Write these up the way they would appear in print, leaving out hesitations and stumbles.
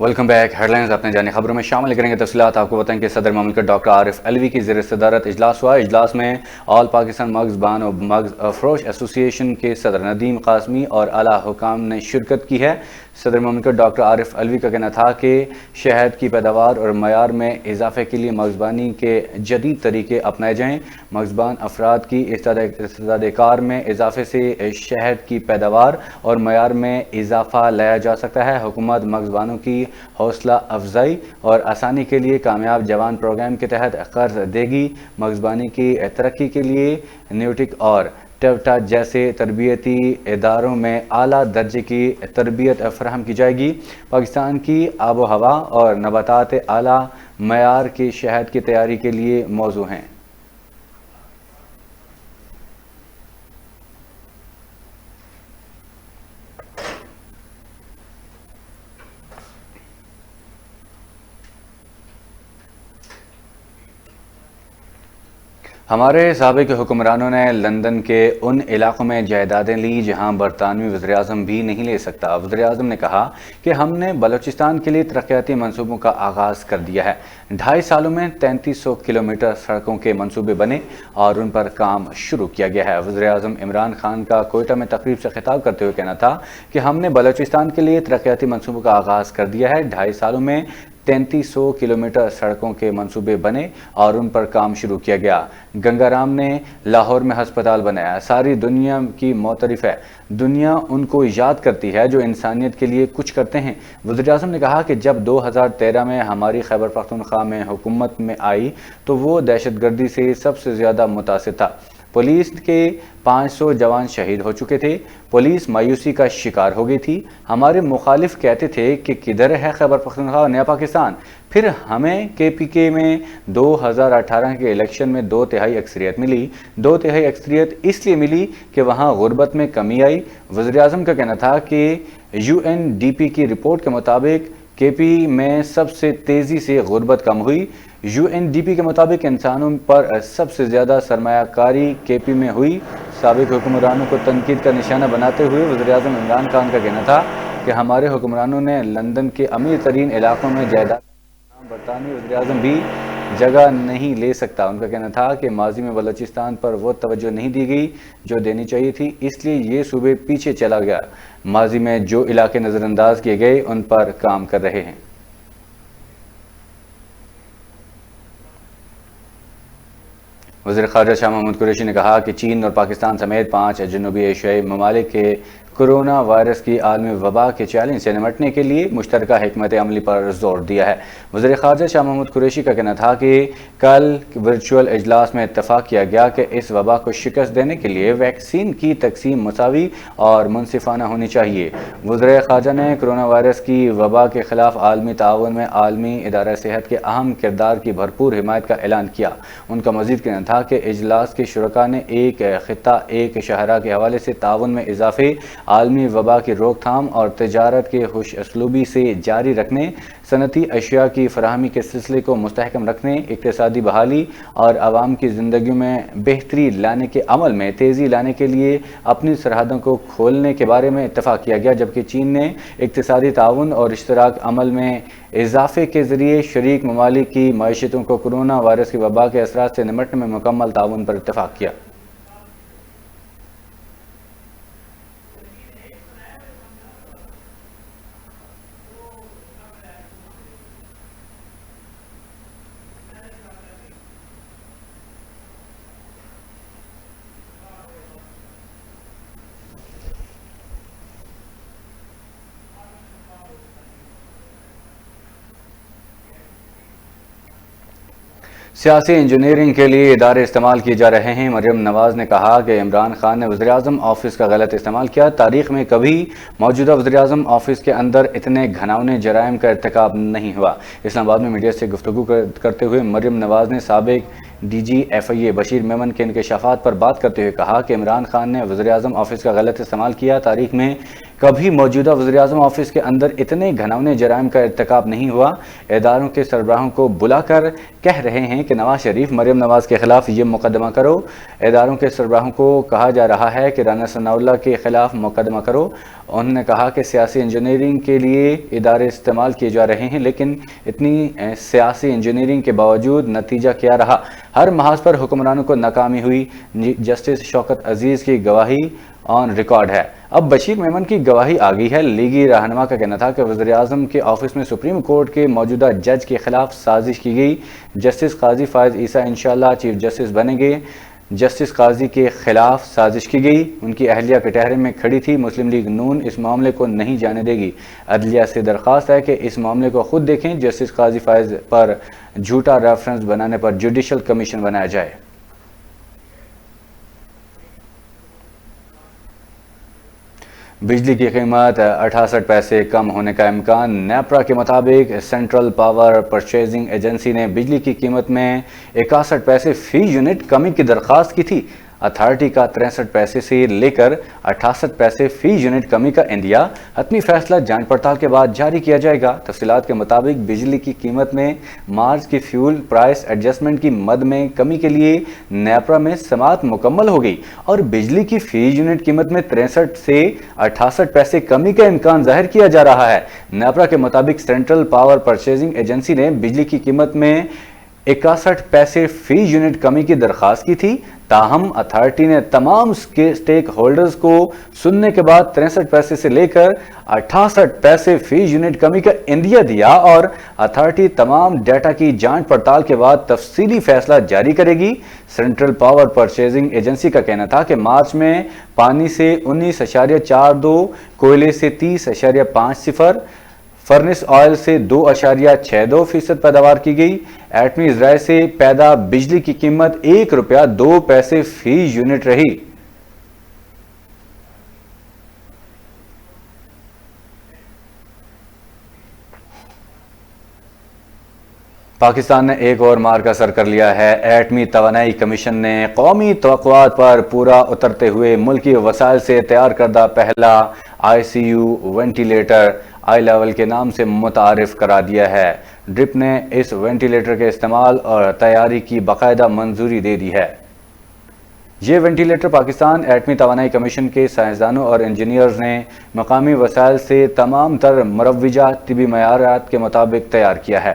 Welcome back headlines اپنے جانی خبروں میں شامل کریں گے تفصیلات آپ کو بتائیں کہ صدر مملکت ڈاکٹر عارف علوی کی زیر صدارت اجلاس ہوا. اجلاس میں آل پاکستان مغز بان و مغز فروش ایسوسی ایشن کے صدر ندیم قاسمی اور اعلیٰ حکام نے شرکت کی ہے. صدر مملکت ڈاکٹر عارف علوی کا کہنا تھا کہ شہد کی پیداوار اور معیار میں اضافے کے لیے مغزبانی کے جدید طریقے اپنائے جائیں. مغزبان افراد کی استعداد کار میں اضافے سے شہد کی پیداوار اور معیار میں اضافہ لایا جا سکتا ہے. حکومت مغزبانوں کی حوصلہ افزائی اور آسانی کے لیے کامیاب جوان پروگرام کے تحت قرض دے گی. مغزبانی کی ترقی کے لیے نیوٹک اور ٹیوٹا جیسے تربیتی اداروں میں اعلیٰ درجے کی تربیت فراہم کی جائے گی. پاکستان کی آب و ہوا اور نباتات اعلیٰ معیار کے شہد کی تیاری کے لیے موزوں ہیں. ہمارے سابق حکمرانوں نے لندن کے ان علاقوں میں جائیدادیں لی جہاں برطانوی وزیراعظم بھی نہیں لے سکتا. وزیراعظم نے کہا کہ ہم نے بلوچستان کے لیے ترقیاتی منصوبوں کا آغاز کر دیا ہے. 2.5 سالوں میں 3300 کلومیٹر سڑکوں کے منصوبے بنے اور ان پر کام شروع کیا گیا ہے. وزیراعظم عمران خان کا کوئٹہ میں تقریب سے خطاب کرتے ہوئے کہنا تھا کہ ہم نے بلوچستان کے لیے ترقیاتی منصوبوں کا آغاز کر دیا ہے. 2.5 سالوں میں 3300 کلومیٹر سڑکوں کے منصوبے بنے اور ان پر کام شروع کیا گیا. گنگا رام نے لاہور میں ہسپتال بنایا. ساری دنیا کی معترف ہے. دنیا ان کو یاد کرتی ہے جو انسانیت کے لیے کچھ کرتے ہیں. وزیراعظم نے کہا کہ جب 2013 میں ہماری خیبر پختونخوا میں حکومت میں آئی تو وہ دہشت گردی سے سب سے زیادہ متاثر تھا. پولیس کے 500 جوان شہید ہو چکے تھے. پولیس مایوسی کا شکار ہو گئی تھی. ہمارے مخالف کہتے تھے کہ کدھر ہے خیبر پختونخوا اور نیا پاکستان. پھر ہمیں کے پی کے میں 2018 کے الیکشن میں 2/3 اکثریت ملی. 2/3 اکثریت اس لیے ملی کہ وہاں غربت میں کمی آئی. وزیراعظم کا کہنا تھا کہ UNDP کی رپورٹ کے مطابق کے پی میں سب سے تیزی سے غربت کم ہوئی. UNDP کے مطابق انسانوں پر سب سے زیادہ سرمایہ کاری کے پی میں ہوئی. سابق حکمرانوں کو تنقید کا نشانہ بناتے ہوئے وزیراعظم عمران خان کا کہنا تھا کہ ہمارے حکمرانوں نے لندن کے امیر ترین علاقوں میں جائیداد برطانوی وزیراعظم بھی جگہ نہیں لے سکتا. ان کا کہنا تھا کہ ماضی میں بلوچستان پر وہ توجہ نہیں دی گئی جو دینی چاہیے تھی، اس لیے یہ صوبے پیچھے چلا گیا. ماضی میں جو علاقے نظر انداز کیے گئے ان پر کام کر رہے ہیں. وزیر خارجہ شاہ محمود قریشی نے کہا کہ چین اور پاکستان سمیت 5 جنوبی ایشیائی ممالک کے کورونا وائرس کی عالمی وبا کے چیلنج سے نمٹنے کے لیے مشترکہ حکمت عملی پر زور دیا ہے. وزیر خارجہ شاہ محمود قریشی کا کہنا تھا کہ کل ورچوئل اجلاس میں اتفاق کیا گیا کہ اس وبا کو شکست دینے کے لیے ویکسین کی تقسیم مساوی اور منصفانہ ہونی چاہیے. وزیر خارجہ نے کورونا وائرس کی وبا کے خلاف عالمی تعاون میں عالمی ادارہ صحت کے اہم کردار کی بھرپور حمایت کا اعلان کیا. ان کا مزید کہنا تھا کہ اجلاس کے شرکاء نے ایک خطہ ایک شاہراہ کے حوالے سے تعاون میں اضافے، عالمی وبا کی روک تھام اور تجارت کے خوش اسلوبی سے جاری رکھنے، صنعتی اشیاء کی فراہمی کے سلسلے کو مستحکم رکھنے، اقتصادی بحالی اور عوام کی زندگیوں میں بہتری لانے کے عمل میں تیزی لانے کے لیے اپنی سرحدوں کو کھولنے کے بارے میں اتفاق کیا گیا. جبکہ چین نے اقتصادی تعاون اور اشتراک عمل میں اضافے کے ذریعے شریک ممالک کی معیشتوں کو کورونا وائرس کی وبا کے اثرات سے نمٹنے میں مکمل تعاون پر اتفاق کیا. سیاسی انجینئرنگ کے لیے ادارے استعمال کیے جا رہے ہیں. مریم نواز نے کہا کہ عمران خان نے وزیراعظم آفس کا غلط استعمال کیا. تاریخ میں کبھی موجودہ وزیراعظم آفس کے اندر اتنے گھناؤنے جرائم کا ارتکاب نہیں ہوا. اسلام آباد میں میڈیا سے گفتگو کرتے ہوئے مریم نواز نے سابق DGFIA بشیر میمن کے انکشافات پر بات کرتے ہوئے کہا کہ عمران خان نے وزیراعظم آفس کا غلط استعمال کیا. تاریخ میں کبھی موجودہ وزیراعظم آفس کے اندر اتنے گھناؤنے جرائم کا ارتکاب نہیں ہوا۔ اداروں کے سربراہوں کو بلا کر کہہ رہے ہیں کہ نواز شریف مریم نواز کے خلاف یہ مقدمہ کرو۔ اداروں کے سربراہوں کو کہا جا رہا ہے کہ رانا ثناءاللہ کے خلاف مقدمہ کرو۔ انہوں نے کہا کہ سیاسی انجینئرنگ کے لیے ادارے استعمال کیے جا رہے ہیں، لیکن اتنی سیاسی انجینئرنگ کے باوجود نتیجہ کیا رہا؟ ہر محاذ پر حکمرانوں کو ناکامی ہوئی۔ جسٹس شوکت عزیز کی گواہی آن ریکارڈ ہے۔ اب بشیر میمن کی گواہی آ گئی ہے۔ لیگی رہنما کا کہنا تھا کہ وزیراعظم کے آفس میں سپریم کورٹ کے موجودہ جج کے خلاف سازش کی گئی۔ جسٹس قاضی فائز عیسیٰ انشاءاللہ چیف جسٹس بنیں گے۔ جسٹس قاضی کے خلاف سازش کی گئی، ان کی اہلیہ کٹہرے میں کھڑی تھی۔ مسلم لیگ نون اس معاملے کو نہیں جانے دے گی۔ عدلیہ سے درخواست ہے کہ اس معاملے کو خود دیکھیں۔ جسٹس قاضی فائز پر جھوٹا ریفرنس بنانے پر جوڈیشل کمیشن بنایا جائے۔ بجلی کی قیمت 68 پیسے کم ہونے کا امکان۔ نیپرا کے مطابق سینٹرل پاور پرچیزنگ ایجنسی نے بجلی کی قیمت میں 61 پیسے فی یونٹ کمی کی درخواست کی تھی۔ اتھارٹی کا 63 پیسے سے لے کر 68 پیسے فی یونٹ کمی کا عندیہ حتمی فیصلہ جانچ پڑتال کے بعد جاری کیا جائے گا۔ تفصیلات کے مطابق بجلی کی قیمت میں مارچ کی فیول پرائس ایڈجسٹمنٹ کی مد میں کمی کے لیے نیپرا میں سماعت مکمل ہو گئی اور بجلی کی فی یونٹ قیمت میں 63 سے 68 پیسے کمی کا امکان ظاہر کیا جا رہا ہے۔ نیپرا کے مطابق سینٹرل پاور پرچیزنگ ایجنسی نے بجلی کی قیمت میں 61 پیسے فی یونٹ کمی کی درخواست کی تھی، تاہم اتھارٹی نے تمام سٹیک ہولڈرز کو سننے کے بعد 63 پیسے سے لے کر 68 پیسے فی یونٹ کمی کا عندیہ دیا اور اتھارٹی تمام ڈیٹا کی جانچ پڑتال کے بعد تفصیلی فیصلہ جاری کرے گی۔ سینٹرل پاور پرچیزنگ ایجنسی کا کہنا تھا کہ مارچ میں پانی سے 19.42، کوئلے سے 30.50، فرنس آئل سے 2.62% پیداوار کی گئی۔ ایٹمی ذرائع سے پیدا بجلی کی قیمت 1 روپیہ 2 پیسے فی یونٹ رہی۔ پاکستان نے ایک اور مارکہ سر کر لیا ہے۔ ایٹمی توانائی کمیشن نے قومی توقعات پر پورا اترتے ہوئے ملکی وسائل سے تیار کردہ پہلا ICU وینٹیلیٹر آئی لیول کے نام سے متعارف کرا دیا ہے۔ ڈرپ نے اس وینٹیلیٹر کے استعمال اور تیاری کی باقاعدہ منظوری دے دی ہے۔ یہ وینٹیلیٹر پاکستان ایٹمی توانائی کمیشن کے سائنسدانوں اور انجینئرز نے مقامی وسائل سے تمام تر مروجہ طبی معیارات کے مطابق تیار کیا ہے۔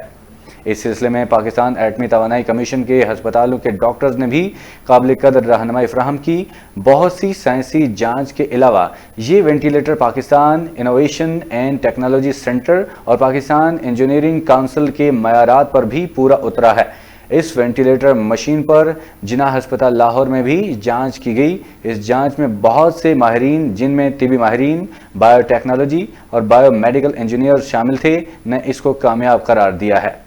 اس سلسلے میں پاکستان ایٹمی توانائی کمیشن کے ہسپتالوں کے ڈاکٹرز نے بھی قابل قدر رہنمائی فراہم کی۔ بہت سی سائنسی جانچ کے علاوہ یہ ventilator Pakistan innovation and technology centre اور پاکستان انجینئرنگ کونسل کے معیارات پر بھی پورا اترا ہے۔ اس وینٹیلیٹر مشین پر جناح ہسپتال لاہور میں بھی جانچ کی گئی۔ اس جانچ میں بہت سے ماہرین، جن میں طبی ماہرین، بائیو ٹیکنالوجی اور بائیو میڈیکل انجینئر شامل تھے، نے اس کو کامیاب قرار دیا ہے۔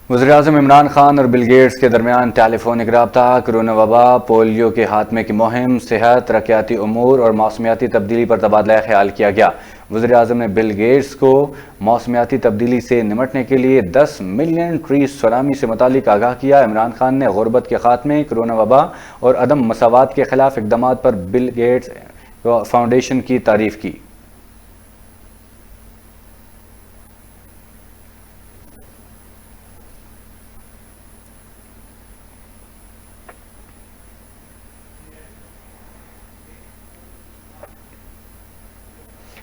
وزیراعظم عمران خان اور بل گیٹس کے درمیان ٹیلی فونک رابطہ۔ کرونا وبا، پولیو کے خاتمے کی مہم، صحت، ترقیاتی امور اور موسمیاتی تبدیلی پر تبادلہ خیال کیا گیا۔ وزیراعظم نے بل گیٹس کو موسمیاتی تبدیلی سے نمٹنے کے لیے 10 ملین ٹری سونامی سے متعلق آگاہ کیا۔ عمران خان نے غربت کے خاتمے، کرونا وبا اور عدم مساوات کے خلاف اقدامات پر بل گیٹس فاؤنڈیشن کی تعریف کی۔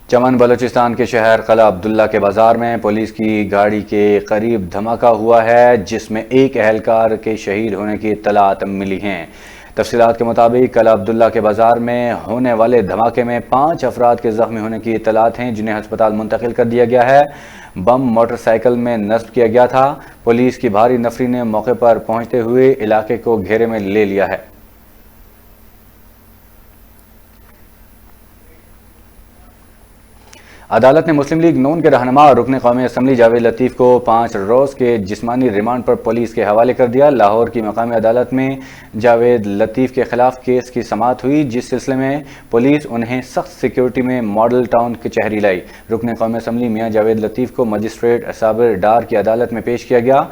چمن بلوچستان کے شہر قلعہ عبداللہ کے بازار میں پولیس کی گاڑی کے قریب دھماکہ ہوا ہے، جس میں ایک اہلکار کے شہید ہونے کی اطلاعات ملی ہیں۔ تفصیلات کے مطابق قلعہ عبداللہ کے بازار میں ہونے والے دھماکے میں 5 افراد کے زخمی ہونے کی اطلاعات ہیں، جنہیں ہسپتال منتقل کر دیا گیا ہے۔ بم موٹر سائیکل میں نصب کیا گیا تھا۔ پولیس کی بھاری نفری نے موقع پر پہنچتے ہوئے علاقے کو گھیرے میں لے لیا ہے۔ عدالت نے مسلم لیگ نون کے رہنما اور رکن قومی اسمبلی جاوید لطیف کو 5 روز کے جسمانی ریمانڈ پر پولیس کے حوالے کر دیا۔ لاہور کی مقامی عدالت میں جاوید لطیف کے خلاف کیس کی سماعت ہوئی، جس سلسلے میں پولیس انہیں سخت سیکیورٹی میں ماڈل ٹاؤن کچہری لائی۔ رکن قومی اسمبلی میاں جاوید لطیف کو مجسٹریٹ صابر ڈار کی عدالت میں پیش کیا گیا،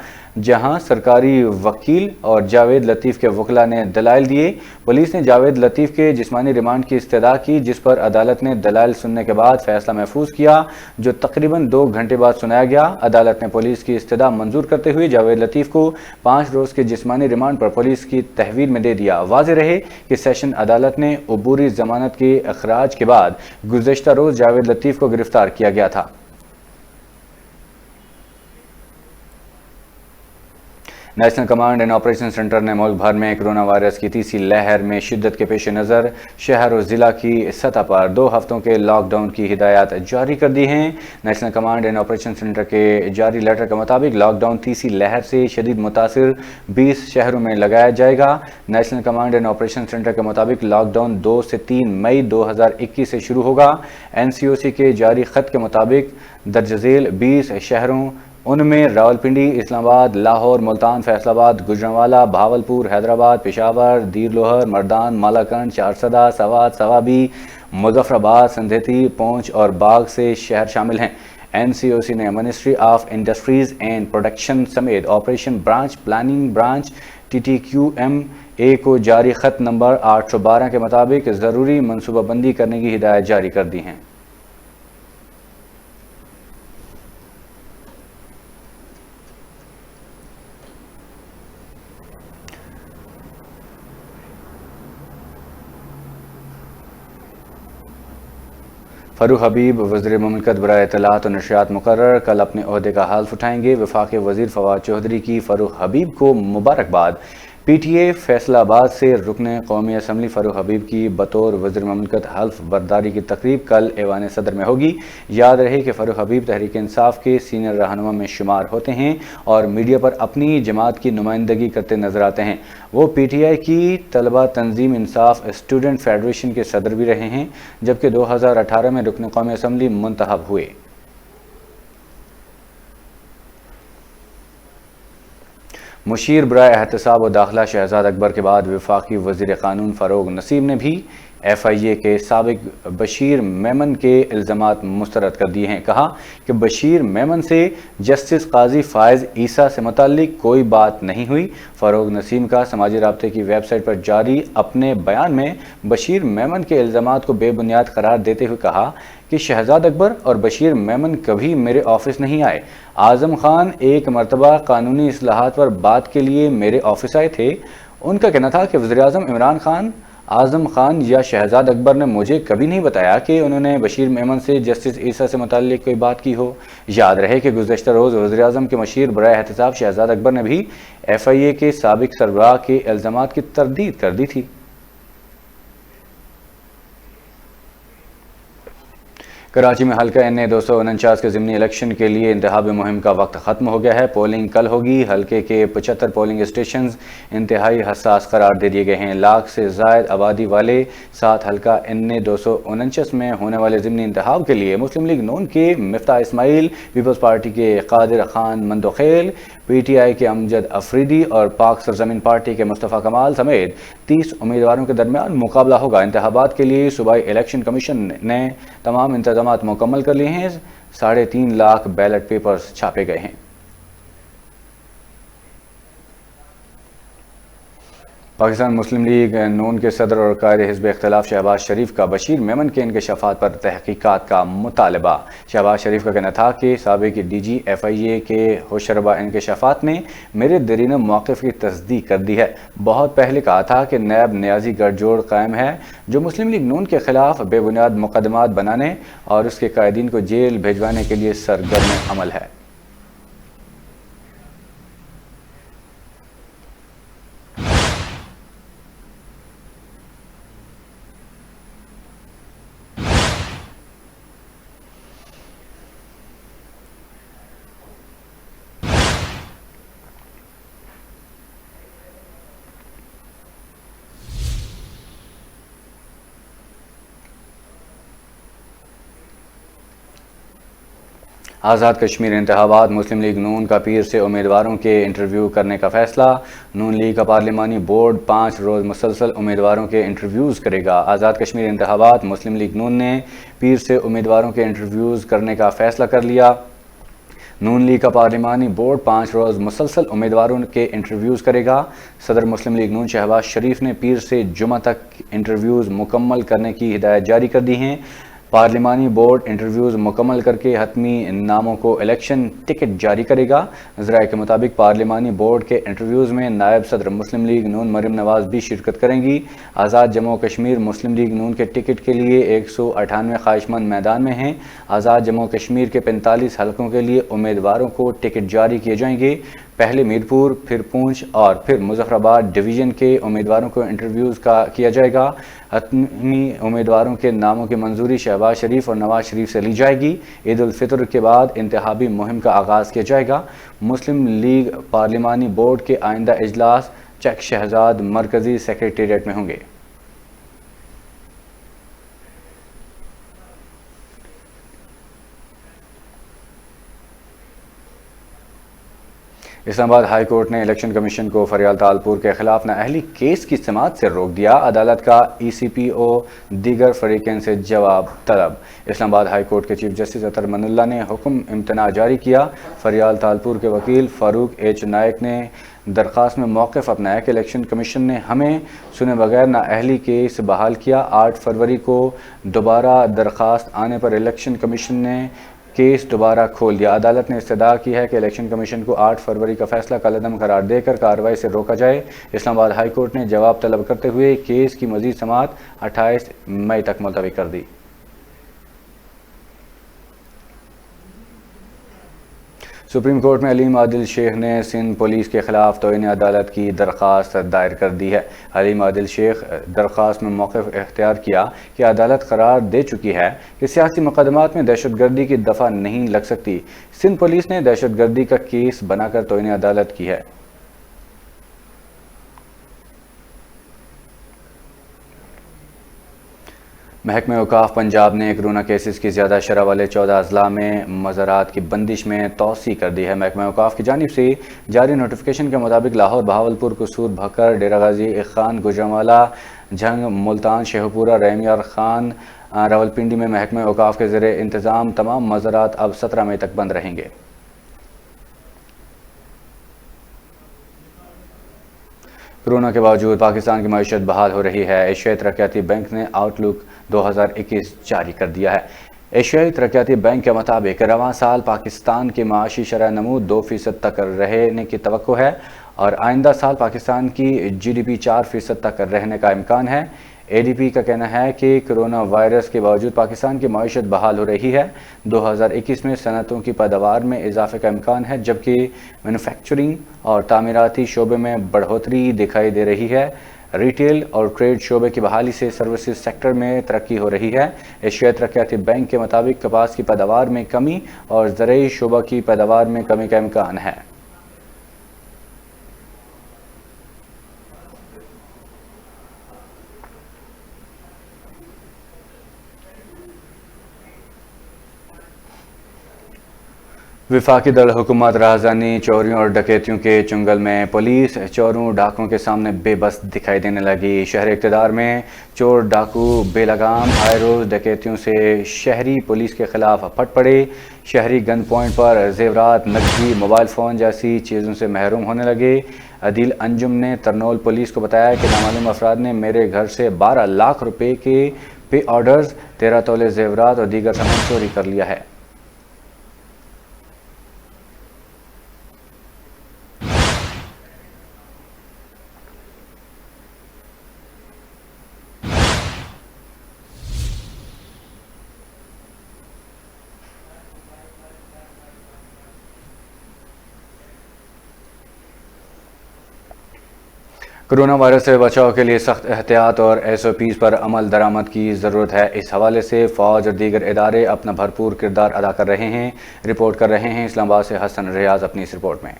جہاں سرکاری وکیل اور جاوید لطیف کے وکلاء نے دلائل دیے۔ پولیس نے جاوید لطیف کے جسمانی ریمانڈ کی استدعا کی، جس پر عدالت نے دلائل سننے کے بعد فیصلہ محفوظ کیا، جو تقریباً 2 گھنٹے بعد سنایا گیا۔ عدالت نے پولیس کی استدعا منظور کرتے ہوئے جاوید لطیف کو 5 روز کے جسمانی ریمانڈ پر پولیس کی تحویل میں دے دیا۔ واضح رہے کہ سیشن عدالت نے عبوری ضمانت کے اخراج کے بعد گزشتہ روز جاوید لطیف کو گرفتار کیا گیا تھا۔ National command and operation centre نے ملک بھر میں کرونا وائرس کی تیسری لہر میں شدت کے پیش نظر شہر و ضلع کی سطح پر 2 ہفتوں کے لاک ڈاؤن کی ہدایات جاری کر دی ہیں۔ National command and operation center کے جاری لیٹر کے مطابق لاک ڈاؤن تیسری لہر سے شدید متاثر 20 شہروں میں لگایا جائے گا۔ National command and operation center کے مطابق لاک ڈاؤن 2 سے 3 مئی 2021 سے شروع ہوگا۔ NCOC کے جاری خط کے مطابق درج ذیل 20 شہروں، ان میں راولپنڈی، اسلام آباد، لاہور، ملتان، فیصل آباد، گوجرانوالا، بہاولپور، حیدرآباد، پشاور، دیر لوہر، مردان، مالاکنڈ، چارسدہ، سوات، سوابی، مظفر آباد، سندھیتی، پونچھ اور باغ سے شہر شامل ہیں۔ NCOC نے ministry of industries and production سمیت operation branch, planning branch, TTQMA کو جاری خط نمبر 812 کے مطابق ضروری منصوبہ بندی کرنے کی ہدایت جاری کر دی ہیں۔ فاروق حبیب وزیر مملکت برائے اطلاعات و نشریات مقرر کل اپنے عہدے کا حلف اٹھائیں گے۔ وفاقی وزیر فواد چودھری کی فاروق حبیب کو مبارکباد۔ PTA فیصل آباد سے رکن قومی اسمبلی فاروق حبیب کی بطور وزیر مملکت حلف برداری کی تقریب کل ایوان صدر میں ہوگی۔ یاد رہے کہ فاروق حبیب تحریک انصاف کے سینئر رہنما میں شمار ہوتے ہیں اور میڈیا پر اپنی جماعت کی نمائندگی کرتے نظر آتے ہیں۔ وہ PTI کی طلبہ تنظیم انصاف اسٹوڈنٹ فیڈریشن کے صدر بھی رہے ہیں، جبکہ 2018 میں رکن قومی اسمبلی منتخب ہوئے۔ مشیر برائے احتساب و داخلہ شہزاد اکبر کے بعد وفاقی وزیر قانون فاروق نسیم نے بھی FIA کے سابق بشیر میمن کے الزامات مسترد کر دیے ہیں۔ کہا کہ بشیر میمن سے جسٹس قاضی فائز عیسیٰ سے متعلق کوئی بات نہیں ہوئی۔ فاروق نسیم کا سماجی رابطے کی ویب سائٹ پر جاری اپنے بیان میں بشیر میمن کے الزامات کو بے بنیاد قرار دیتے ہوئے کہا کہ شہزاد اکبر اور بشیر میمن کبھی میرے آفس نہیں آئے۔ اعظم خان ایک مرتبہ قانونی اصلاحات پر بات کے لیے میرے آفس آئے تھے۔ ان کا کہنا تھا کہ وزیراعظم عمران خان، اعظم خان یا شہزاد اکبر نے مجھے کبھی نہیں بتایا کہ انہوں نے بشیر میمن سے جسٹس عیسیٰ سے متعلق کوئی بات کی ہو۔ یاد رہے کہ گزشتہ روز وزیراعظم کے مشیر برائے احتساب شہزاد اکبر نے بھی FIA کے سابق سربراہ کے الزامات کی تردید کر دی تھی۔ کراچی میں حلقہ NA 249 کے ضمنی الیکشن کے لیے انتخابی مہم کا وقت ختم ہو گیا ہے۔ پولنگ کل ہوگی۔ حلقے کے 75 پولنگ اسٹیشنز انتہائی حساس قرار دے دیے گئے ہیں۔ لاکھ سے زائد آبادی والے 7 حلقہ NA 249 میں ہونے والے ضمنی انتخاب کے لیے مسلم لیگ نون کے مفتاح اسماعیل، پیپلز پارٹی کے قادر خان مندوخیل، PTI کے امجد افریدی اور پاک سرزمین پارٹی کے مصطفیٰ کمال سمیت 30 امیدواروں کے درمیان مقابلہ ہوگا۔ انتخابات کے لیے صوبائی الیکشن کمیشن نے تمام انتظامات مکمل کر لیے ہیں۔ 3.5 لاکھ بیلٹ پیپرز چھاپے گئے ہیں۔ پاکستان مسلم لیگ نون کے صدر اور قائد حزب اختلاف شہباز شریف کا بشیر میمن کے انکشافات پر تحقیقات کا مطالبہ۔ شہباز شریف کا کہنا تھا کہ سابق DG FIA کے ہوشربا انکشافات نے میرے دیرینہ موقف کی تصدیق کر دی ہے۔ بہت پہلے کہا تھا کہ نیب نیازی گٹھ جوڑ قائم ہے جو مسلم لیگ نون کے خلاف بے بنیاد مقدمات بنانے اور اس کے قائدین کو جیل بھیجوانے کے لیے سرگرم عمل ہے۔ آزاد کشمیر انتخابات مسلم لیگ نون کا پیر سے امیدواروں کے انٹرویو کرنے کا فیصلہ۔ نون لیگ کا پارلیمانی بورڈ 5 روز مسلسل امیدواروں کے انٹرویوز کرے گا۔ آزاد کشمیر انتخابات مسلم لیگ نون نے پیر سے امیدواروں کے انٹرویوز کرنے کا فیصلہ کر لیا۔ نون لیگ کا پارلیمانی بورڈ 5 روز مسلسل امیدواروں کے انٹرویوز کرے گا۔ صدر مسلم لیگ نون شہباز شریف نے پیر سے جمعہ تک انٹرویوز مکمل کرنے کی ہدایت جاری کر دی ہیں۔ پارلیمانی بورڈ انٹرویوز مکمل کر کے حتمی ناموں کو الیکشن ٹکٹ جاری کرے گا۔ ذرائع کے مطابق پارلیمانی بورڈ کے انٹرویوز میں نائب صدر مسلم لیگ نون مریم نواز بھی شرکت کریں گی۔ آزاد جموں و کشمیر مسلم لیگ نون کے ٹکٹ کے لیے 198 خواہش مند میدان میں ہیں۔ آزاد جموں و کشمیر کے 45 حلقوں کے لیے امیدواروں کو ٹکٹ جاری کیے جائیں گے۔ پہلے میرپور، پھر پونچھ اور پھر مظفر آباد ڈویژن کے امیدواروں کو انٹرویوز کیا جائے گا۔ حتمی امیدواروں کے ناموں کی منظوری شہباز شریف اور نواز شریف سے لی جائے گی۔ عید الفطر کے بعد انتخابی مہم کا آغاز کیا جائے گا۔ مسلم لیگ پارلیمانی بورڈ کے آئندہ اجلاس چک شہزاد مرکزی سیکریٹریٹ میں ہوں گے۔ اسلام آباد ہائی کورٹ نے الیکشن کمیشن کو فریال تالپور کے خلاف نااہلی کیس کی سماعت سے روک دیا۔ عدالت کا ای سی پی او دیگر فریقین سے جواب طلب۔ اسلام آباد ہائی کورٹ کے چیف جسٹس اطہر من اللہ نے حکم امتناع جاری کیا۔ فریال تالپور کے وکیل فاروق ایچ نائک نے درخواست میں موقف اپنایا کہ الیکشن کمیشن نے ہمیں سنے بغیر نااہلی کیس بحال کیا۔ 8 فروری کو دوبارہ درخواست آنے پر الیکشن کمیشن نے کیس دوبارہ کھول دیا۔ عدالت نے استدعا کی ہے کہ الیکشن کمیشن کو 8 فروری کا فیصلہ کالعدم قرار دے کر کارروائی سے روکا جائے۔ اسلام آباد ہائی کورٹ نے جواب طلب کرتے ہوئے کیس کی مزید سماعت 28 مئی تک ملتوی کر دی۔ سپریم کورٹ میں علیم عادل شیخ نے سندھ پولیس کے خلاف توہین عدالت کی درخواست دائر کر دی ہے۔ علیم عادل شیخ درخواست میں موقف اختیار کیا کہ عدالت قرار دے چکی ہے کہ سیاسی مقدمات میں دہشت گردی کی دفعہ نہیں لگ سکتی۔ سندھ پولیس نے دہشت گردی کا کیس بنا کر توہین عدالت کی ہے۔ محکمہ اوقاف پنجاب نے کورونا کیسز کی زیادہ شرح والے 14 اضلاع میں مزارات کی بندش میں توسیع کر دی ہے۔ محکمہ اوقاف کی جانب سے جاری نوٹیفیکیشن کے مطابق لاہور، بہاولپور، قصور، بھکر، ڈیرہ غازی خان، گوجرانوالہ، جھنگ، ملتان، شیخوپورہ، رحمیار خان، راولپنڈی میں محکمہ اوقاف کے زیر انتظام تمام مزارات اب 17 مئی تک بند رہیں گے۔ کورونا کے باوجود پاکستان کی معیشت بحال ہو رہی ہے۔ ایشیائی ترقیاتی بینک نے آؤٹ لک 2021 جاری کر دیا ہے۔ ایشیائی ترقیاتی بینک کے مطابق رواں سال پاکستان کی معاشی شرح نمو 2% تک رہنے کی توقع ہے اور آئندہ سال پاکستان کی جی ڈی پی 4% تک رہنے کا امکان ہے۔ اے ڈی پی کا کہنا ہے کہ کرونا وائرس کے باوجود پاکستان کی معیشت بحال ہو رہی ہے۔ 2021 میں صنعتوں کی پیداوار میں اضافے کا امکان ہے جبکہ مینوفیکچرنگ اور تعمیراتی شعبے میں بڑھوتری دکھائی دے رہی ہے۔ ریٹیل اور ٹریڈ شعبے کی بحالی سے سروسز سیکٹر میں ترقی ہو رہی ہے۔ ایشیائی ترقیاتی بینک کے مطابق کپاس کی پیداوار میں کمی اور زرعی شعبہ کی پیداوار میں کمی کا امکان ہے۔ وفاقی دارالحکومت راہزنی چوریوں اور ڈکیتیوں کے چنگل میں پولیس چوروں ڈاکوؤں کے سامنے بے بس دکھائی دینے لگی۔ شہر اقتدار میں چور ڈاکو بے لگام آئے روز ڈکیتیوں سے شہری پولیس کے خلاف پھٹ پڑے۔ شہری گن پوائنٹ پر زیورات، نقدی، موبائل فون جیسی چیزوں سے محروم ہونے لگے۔ عدیل انجم نے ترنول پولیس کو بتایا کہ نامعلوم افراد نے میرے گھر سے 12 لاکھ روپے کے پے آرڈرز، 13 تولے زیورات اور دیگر سامان چوری کر لیا ہے۔ کورونا وائرس سے بچاؤ کے لیے سخت احتیاط اور ایس او پیز پر عمل درآمد کی ضرورت ہے۔ اس حوالے سے فوج اور دیگر ادارے اپنا بھرپور کردار ادا کر رہے ہیں۔ رپورٹ کر رہے ہیں اسلام آباد سے حسن ریاض اپنی اس رپورٹ میں۔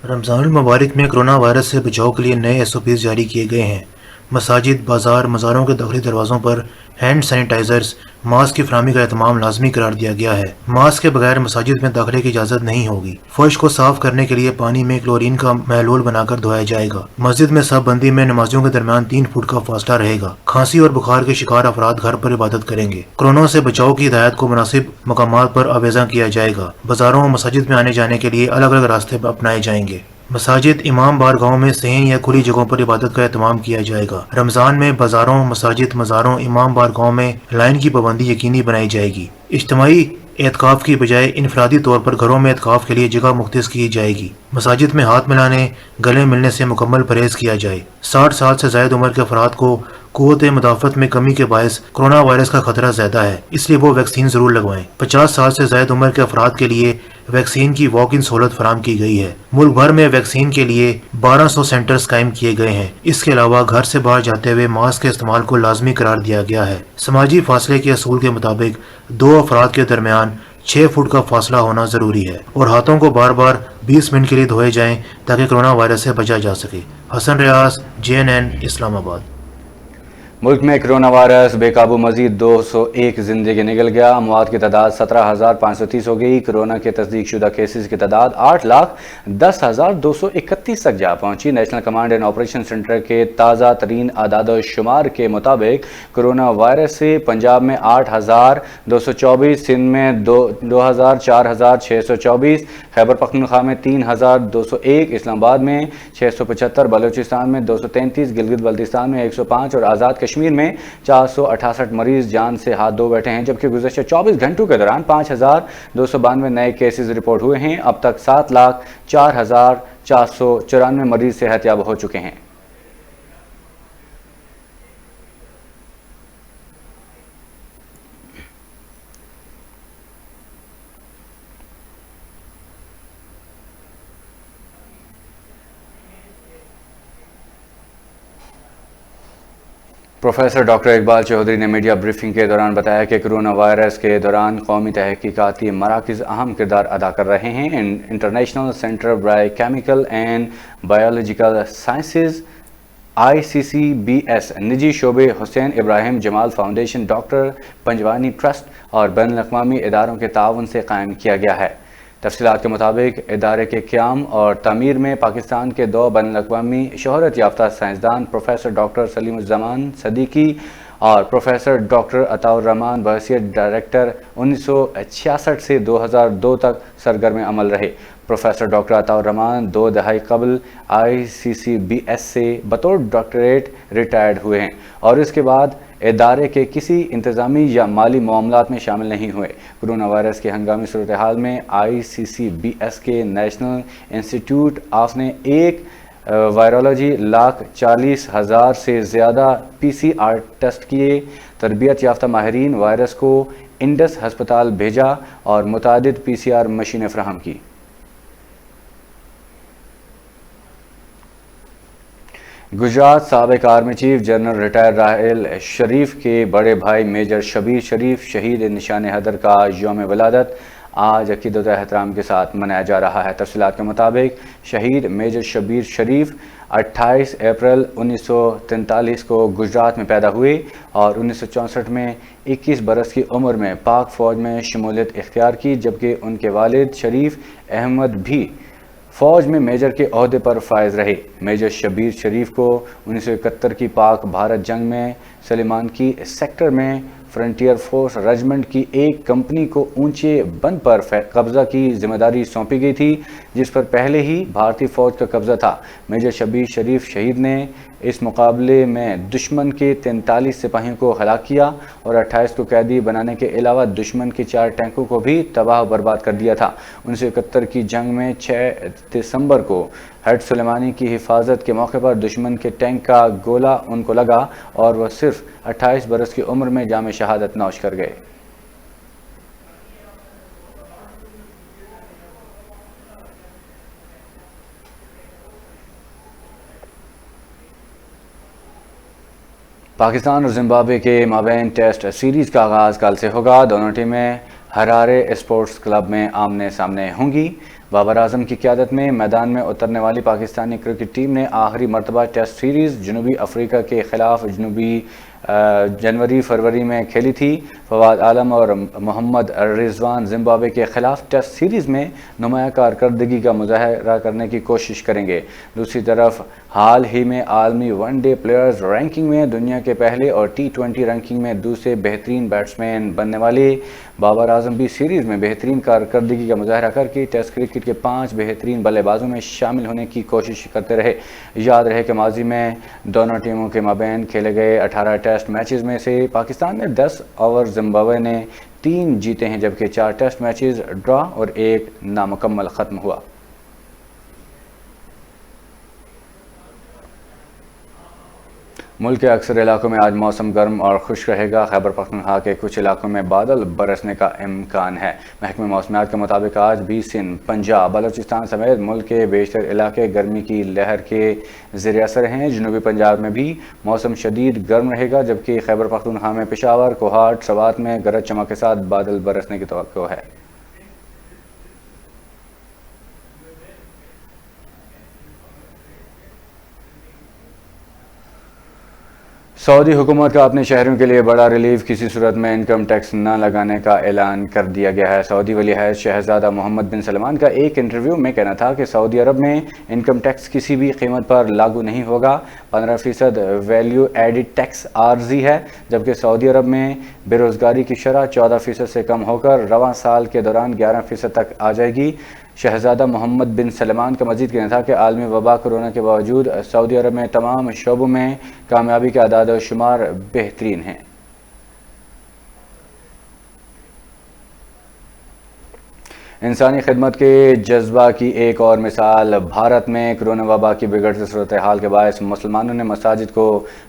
رمضان المبارک میں کرونا وائرس سے بچاؤ کے لیے نئے ایس او پیز جاری کیے گئے ہیں۔ مساجد، بازار، مزاروں کے داخلی دروازوں پر ہینڈ سینیٹائزرز، ماسک کی فراہمی کا اہتمام لازمی قرار دیا گیا ہے۔ ماسک کے بغیر مساجد میں داخلے کی اجازت نہیں ہوگی۔ فرش کو صاف کرنے کے لیے پانی میں کلورین کا محلول بنا کر دھویا جائے گا۔ مسجد میں صف بندی میں نمازیوں کے درمیان 3 فٹ کا فاصلہ رہے گا۔ کھانسی اور بخار کے شکار افراد گھر پر عبادت کریں گے۔ کورونا سے بچاؤ کی ہدایت کو مناسب مقامات پر آویزاں کیا جائے گا۔ بازاروں اور مساجد میں آنے جانے کے لیے الگ الگ راستے اپنائے جائیں گے۔ مساجد، امام بارگاہوں میں صحن یا کھلی جگہوں پر عبادت کا اہتمام کیا جائے گا۔ رمضان میں بازاروں، مساجد، مزاروں، امام بارگاہوں میں لائن کی پابندی یقینی بنائی جائے گی۔ اجتماعی اعتکاف کی بجائے انفرادی طور پر گھروں میں اعتکاف کے لیے جگہ مختص کی جائے گی۔ مساجد میں ہاتھ ملانے، گلے ملنے سے مکمل پرہیز کیا جائے۔ 60 سال سے زائد عمر کے افراد کو قوت مدافعت میں کمی کے باعث کرونا وائرس کا خطرہ زیادہ ہے، اس لیے وہ ویکسین ضرور لگوائیں۔ 50 سال سے زائد عمر کے افراد کے لیے ویکسین کی واک ان سہولت فراہم کی گئی ہے۔ ملک بھر میں ویکسین کے لیے 1200 سینٹرز قائم کیے گئے ہیں۔ اس کے علاوہ گھر سے باہر جاتے ہوئے ماسک کے استعمال کو لازمی قرار دیا گیا ہے۔ سماجی فاصلے کے اصول کے مطابق 2 افراد کے درمیان 6 فٹ کا فاصلہ ہونا ضروری ہے اور ہاتھوں کو بار بار 20 منٹ کے لیے دھوئے جائیں تاکہ کرونا وائرس سے بچا جا سکے۔ حسن ریاض، JNN، اسلام آباد۔ ملک میں کرونا وائرس بے قابو، مزید 201 زندگی نکل گیا۔ اموات کی تعداد 17,530 ہو گئی۔ کرونا کے تصدیق شدہ کیسز کی تعداد 8,10,231 تک جا پہنچی۔ National command and operation center کے تازہ ترین اعداد و شمار کے مطابق کرونا وائرس سے پنجاب میں 8,224، سندھ میں 4,624، خیبر پختونخوا میں 3,201، اسلام آباد میں 675، بلوچستان میں 233، گلگت بلتستان میں 105 اور آزاد کشمیر میں 468 مریض جان سے ہاتھ دھو بیٹھے ہیں، جبکہ گزشتہ 24 گھنٹوں کے دوران 5,292 نئے کیسز رپورٹ ہوئے ہیں۔ اب تک 7,04,494 مریض صحت یاب ہو چکے ہیں۔ پروفیسر ڈاکٹر اقبال چودھری نے میڈیا بریفنگ کے دوران بتایا کہ کرونا وائرس کے دوران قومی تحقیقاتی مراکز اہم کردار ادا کر رہے ہیں۔ انٹرنیشنل سینٹر برائے chemical and biological sciences ICCBS، نجی شعبے حسین ابراہیم جمال فاؤنڈیشن، ڈاکٹر پنجوانی ٹرسٹ اور بین الاقوامی اداروں کے تعاون سے قائم کیا گیا ہے۔ تفصیلات کے مطابق ادارے کے قیام اور تعمیر میں پاکستان کے 2 بین الاقوامی شہرت یافتہ سائنسدان پروفیسر ڈاکٹر سلیم الزمان صدیقی اور پروفیسر ڈاکٹر عطاء الرحمان بحیثیت ڈائریکٹر 1966 سے 2002 تک سرگرم عمل رہے۔ پروفیسر ڈاکٹر عطاء الرحمان 2 دہائی قبل ICCBS سے بطور ڈاکٹریٹ ریٹائرڈ ہوئے ہیں اور اس کے بعد ادارے کے کسی انتظامی یا مالی معاملات میں شامل نہیں ہوئے۔ کرونا وائرس کی ہنگامی صورتحال میں ICCBS کے نیشنل انسٹیٹیوٹ آف نے ایک وائرولوجی 1,40,000 سے زیادہ PCR ٹیسٹ کیے۔ تربیت یافتہ ماہرین وائرس کو انڈس ہسپتال بھیجا اور متعدد PCR مشینیں فراہم کی۔ گجرات سابق army chief general retired Raheel Sharif کے بڑے بھائی میجر شبیر شریف شہید نشان حیدر کا یوم ولادت آج عقیدت و احترام کے ساتھ منایا جا رہا ہے۔ تفصیلات کے مطابق شہید میجر شبیر شریف 28 اپریل 1943 کو گجرات میں پیدا ہوئے اور 1964 میں 21 برس کی عمر میں پاک فوج میں شمولیت اختیار کی، جبکہ ان کے والد شریف احمد بھی فوج میں میجر کے عہدے پر فائز رہے۔ میجر شبیر شریف کو 1971 کی پاک بھارت جنگ میں سلیمان کی سیکٹر میں فرنٹیئر فورس رجمنٹ کی ایک کمپنی کو اونچے بند پر قبضہ کی ذمہ داری سونپی گئی تھی، جس پر پہلے ہی بھارتی فوج کا قبضہ تھا۔ میجر شبیر شریف شہید نے اس مقابلے میں دشمن کے 43 سپاہیوں کو ہلاک کیا اور 28 کو قیدی بنانے کے علاوہ دشمن کے 4 ٹینکوں کو بھی تباہ و برباد کر دیا تھا۔ 1971 کی جنگ میں 6 دسمبر کو ہیڈ سلیمانی کی حفاظت کے موقع پر دشمن کے ٹینک کا گولہ ان کو لگا اور وہ صرف 28 برس کی عمر میں جام شہادت نوش کر گئے۔ پاکستان اور زمبابوے کے مابین ٹیسٹ سیریز کا آغاز کل سے ہوگا۔ دونوں ٹیمیں ہرارے اسپورٹس کلب میں آمنے سامنے ہوں گی۔ بابر اعظم کی قیادت میں میدان میں اترنے والی پاکستانی کرکٹ ٹیم نے آخری مرتبہ ٹیسٹ سیریز جنوبی افریقہ کے خلاف جنوری فروری میں کھیلی تھی۔ فواد عالم اور محمد رضوان زمبابوے کے خلاف ٹیسٹ سیریز میں نمایاں کارکردگی کا مظاہرہ کرنے کی کوشش کریں گے۔ دوسری طرف حال ہی میں عالمی ون ڈے پلیئرز رینکنگ میں دنیا کے پہلے اور T20 رینکنگ میں دوسرے بہترین بیٹسمین بننے والے بابر اعظم بھی سیریز میں بہترین کارکردگی کا مظاہرہ کر کے ٹیسٹ کرکٹ کے 5 بہترین بلے بازوں میں شامل ہونے کی کوشش کرتے رہے۔ یاد رہے کہ ماضی میں دونوں ٹیموں کے مابین کھیلے گئے 18 ٹیسٹ میچز میں سے پاکستان نے 10 اوور زمبابوے نے 3 جیتے ہیں، جبکہ 4 ٹیسٹ میچز ڈرا اور 1 نامکمل ختم ہوا۔ ملک کے اکثر علاقوں میں آج موسم گرم اور خشک رہے گا۔ خیبر پختونخوا کے کچھ علاقوں میں بادل برسنے کا امکان ہے۔ محکمہ موسمیات کے مطابق آج بھی سندھ، پنجاب، بلوچستان سمیت ملک کے بیشتر علاقے گرمی کی لہر کے زیر اثر ہیں۔ جنوبی پنجاب میں بھی موسم شدید گرم رہے گا، جبکہ خیبر پختونخوا میں پشاور، کوہاٹ، سوات میں گرج چمک کے ساتھ بادل برسنے کی توقع ہے۔ سعودی حکومت کا اپنے شہریوں کے لیے بڑا ریلیف، کسی صورت میں انکم ٹیکس نہ لگانے کا اعلان کر دیا گیا ہے۔ سعودی ولی عہد شہزادہ محمد بن سلمان کا ایک انٹرویو میں کہنا تھا کہ سعودی عرب میں انکم ٹیکس کسی بھی قیمت پر لاگو نہیں ہوگا۔ 15% ویلیو ایڈڈ ٹیکس عارضی ہے، جبکہ سعودی عرب میں بے روزگاری کی شرح 14% سے کم ہو کر رواں سال کے دوران 11% تک آ جائے گی۔ شہزادہ محمد بن سلمان کا مزید کہنا تھا کہ عالمی وبا کورونا کے باوجود سعودی عرب میں تمام شعبوں میں کامیابی کے اعداد و شمار بہترین ہیں۔ انسانی خدمت کے جذبہ کی ایک اور مثال بھارت میں کورونا وبا کی بگڑتی صورتحال کے باعث مسلمانوں نے مساجد کو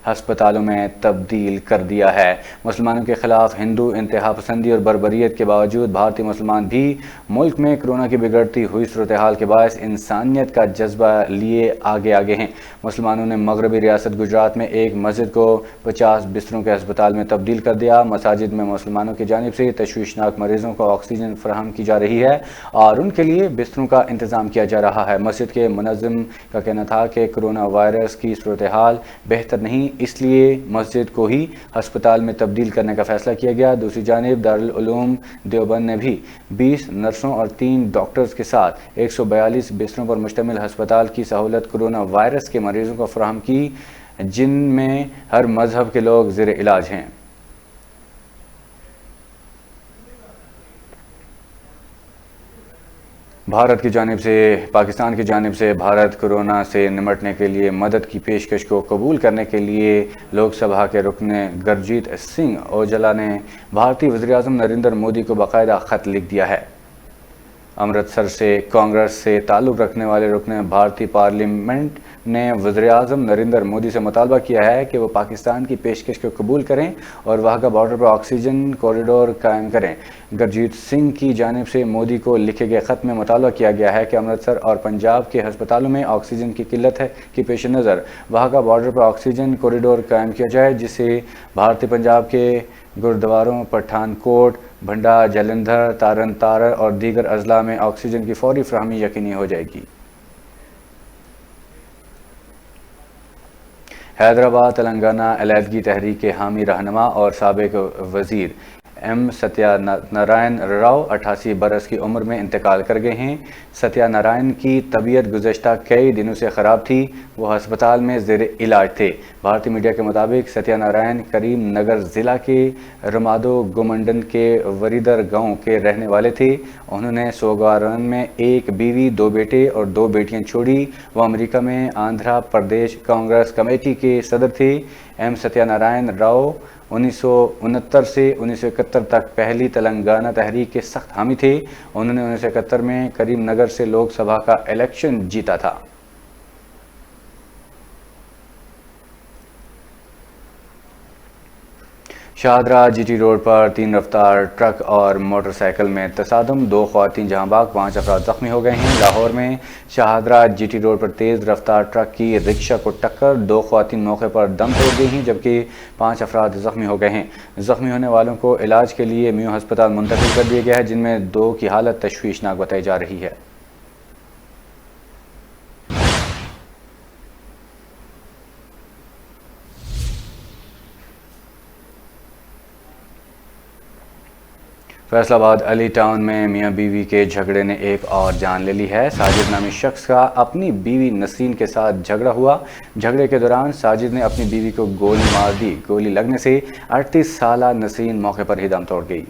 ہسپتالوں میں تبدیل کر دیا ہے۔ مسلمانوں کے خلاف ہندو انتہا پسندی اور بربریت کے باوجود بھارتی مسلمان بھی ملک میں کورونا کی بگڑتی ہوئی صورتحال کے باعث انسانیت کا جذبہ لیے آگے ہیں۔ مسلمانوں نے مغربی ریاست گجرات میں ایک مسجد کو 50 بستروں کے ہسپتال میں تبدیل کر دیا۔ مساجد میں مسلمانوں کی جانب سے تشویشناک مریضوں کو آکسیجن فراہم کی جا رہی ہے اور ان کے لیے بستروں کا انتظام کیا جا رہا ہے۔ مسجد کے منظم کا کہنا تھا کہ کرونا وائرس کی صورتحال بہتر نہیں، اس لیے مسجد کو ہی ہسپتال میں تبدیل کرنے کا فیصلہ کیا گیا۔ دوسری جانب دارالعلوم دیوبند نے بھی 20 نرسوں اور 3 ڈاکٹرز کے ساتھ 142 بستروں پر مشتمل ہسپتال کی سہولت کرونا وائرس کے مریضوں کو فراہم کی، جن میں ہر مذہب کے لوگ زیر علاج ہیں۔ پاکستان کی جانب سے بھارت کورونا سے نمٹنے کے لیے مدد کی پیشکش کو قبول کرنے کے لیے لوک سبھا کے رکن گرجیت سنگھ اوجلا نے بھارتی وزیراعظم نریندر مودی کو باقاعدہ خط لکھ دیا ہے۔ امرتسر سے کانگریس سے تعلق رکھنے والے رکن بھارتی پارلیمنٹ نے وزیراعظم نریندر مودی سے مطالبہ کیا ہے کہ وہ پاکستان کی پیشکش کو قبول کریں اور وہاں کا بارڈر پر آکسیجن کوریڈور قائم کریں۔ گرجیت سنگھ کی جانب سے مودی کو لکھے گئے خط میں مطالبہ کیا گیا ہے کہ امرتسر اور پنجاب کے ہسپتالوں میں آکسیجن کی قلت کے پیش نظر وہاں کا بارڈر پر آکسیجن کوریڈور قائم کیا جائے، جس سے بھارتی پنجاب کے گردواروں، پٹھان کوٹ، بھنڈا، جلندھر، تارن تارر اور دیگر اضلاع میں آکسیجن کی فوری فراہمی یقینی ہو جائے گی۔ حیدرآباد تلنگانہ علیحدگی تحریک کے حامی رہنما اور سابق وزیر ایم ستیا نارائن راؤ 88 برس کی عمر میں انتقال کر گئے ہیں۔ ستیا نارائن کی طبیعت گزشتہ کئی دنوں سے خراب تھی، وہ ہسپتال میں زیر علاج تھے۔ بھارتی میڈیا کے مطابق ستیا نارائن کریم نگر ضلع کے رمادو گمنڈن کے وریدر گاؤں کے رہنے والے تھے۔ انہوں نے سوگوارن میں ایک بیوی، 2 بیٹے اور 2 بیٹیاں چھوڑی۔ وہ امریکہ میں آندھرا پردیش کانگریس کمیٹی کے صدر تھے۔ ایم ستیا نارائن راؤ 1969 سے 1971 تک پہلی تلنگانہ تحریک کے سخت حامی تھے۔ انہوں نے 1971 میں کریم نگر سے لوک سبھا کا الیکشن جیتا تھا۔ شاہدرہ جی ٹی روڈ پر 3 رفتار ٹرک اور موٹر سائیکل میں تصادم، 2 خواتین جہاں بھاگ، 5 افراد زخمی ہو گئے ہیں۔ لاہور میں شاہدرہ جی ٹی روڈ پر تیز رفتار ٹرک کی رکشہ کو ٹکر، 2 خواتین موقع پر دم توڑ گئی ہیں، جبکہ 5 افراد زخمی ہو گئے ہیں۔ زخمی ہونے والوں کو علاج کے لیے میو ہسپتال منتقل کر دیا گیا ہے، جن میں 2 کی حالت تشویشناک بتائی جا رہی ہے۔ فیصل آباد علی ٹاؤن میں میاں بیوی کے جھگڑے نے ایک اور جان لے لی ہے۔ ساجد نامی شخص کا اپنی بیوی نسرین کے ساتھ جھگڑا ہوا۔ جھگڑے کے دوران ساجد نے اپنی بیوی کو گولی مار دی۔ گولی لگنے سے 38 سالہ نسرین موقع پر ہی دم توڑ گئی۔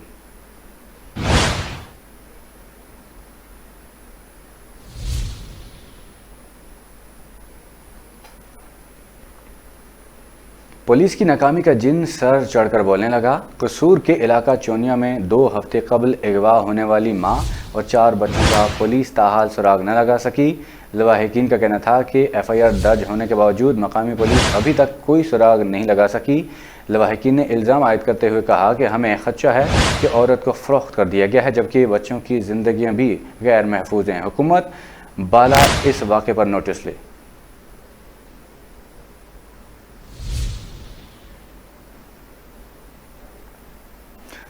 پولیس کی ناکامی کا جن سر چڑھ کر بولنے لگا۔ قصور کے علاقہ چونیا میں 2 ہفتے قبل اغوا ہونے والی ماں اور 4 بچوں کا پولیس تاحال سراغ نہ لگا سکی۔ لواحقین کا کہنا تھا کہ FIR درج ہونے کے باوجود مقامی پولیس ابھی تک کوئی سراغ نہیں لگا سکی۔ لواحقین نے الزام عائد کرتے ہوئے کہا کہ ہمیں خدشہ ہے کہ عورت کو فروخت کر دیا گیا ہے، جبکہ بچوں کی زندگیاں بھی غیر محفوظ ہیں۔ حکومت بالا اس واقعے پر نوٹس لے۔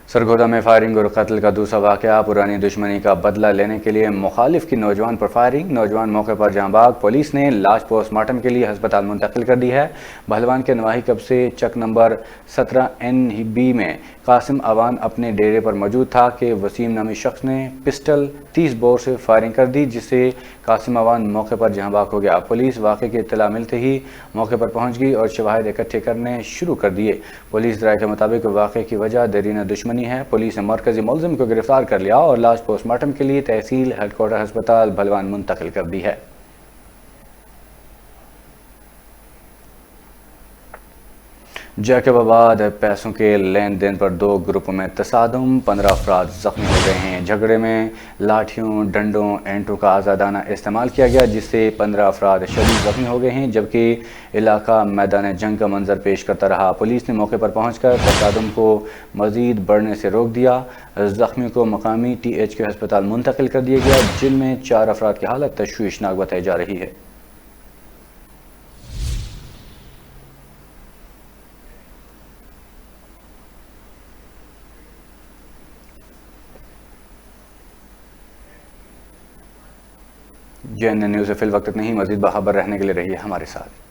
سرگودا میں فائرنگ اور قتل کا دوسرا واقعہ۔ پرانی دشمنی کا بدلہ لینے کے لیے مخالف کی نوجوان پر فائرنگ۔ نوجوان موقع پر جاں بحق۔ پولیس نے لاش پوسٹ مارٹم کے لیے ہسپتال منتقل کر دی ہے۔ بھلوان کے نواحی قبضے سے چک نمبر 17NB میں قاسم اوان اپنے ڈیرے پر موجود تھا کہ وسیم نامی شخص نے پسٹل 30 بور سے فائرنگ کر دی، جس سے قاسم اوان موقع پر جاں بحق ہو گیا۔ پولیس واقعے کی اطلاع ملتے ہی موقع پر پہنچ گئی اور شواہد اکٹھے کرنے شروع کر دیے۔ پولیس ذرائع کے مطابق واقعے کی وجہ دیرینہ دشمنی ہے۔ پولیس نے مرکزی ملزم کو گرفتار کر لیا اور لاش پوسٹ مارٹم کے لیے تحصیل ہیڈ کوارٹر ہسپتال بھلوان منتقل کر دی ہے۔ جیکب آباد پیسوں کے لین دین پر 2 گروپوں میں تصادم، 15 افراد زخمی ہو گئے ہیں۔ جھگڑے میں لاٹھیوں، ڈنڈوں، اینٹوں کا آزادانہ استعمال کیا گیا، جس سے 15 افراد شدید زخمی ہو گئے ہیں، جبکہ علاقہ میدان جنگ کا منظر پیش کرتا رہا۔ پولیس نے موقع پر پہنچ کر تصادم کو مزید بڑھنے سے روک دیا۔ زخمیوں کو مقامی THQ ہسپتال منتقل کر دیا گیا، جن میں 4 افراد کی حالت تشویشناک بتائی جا رہی ہے۔ JNN نیوز سے فی الوقت نہیں، مزید باخبر رہنے کے لیے رہیے ہمارے ساتھ۔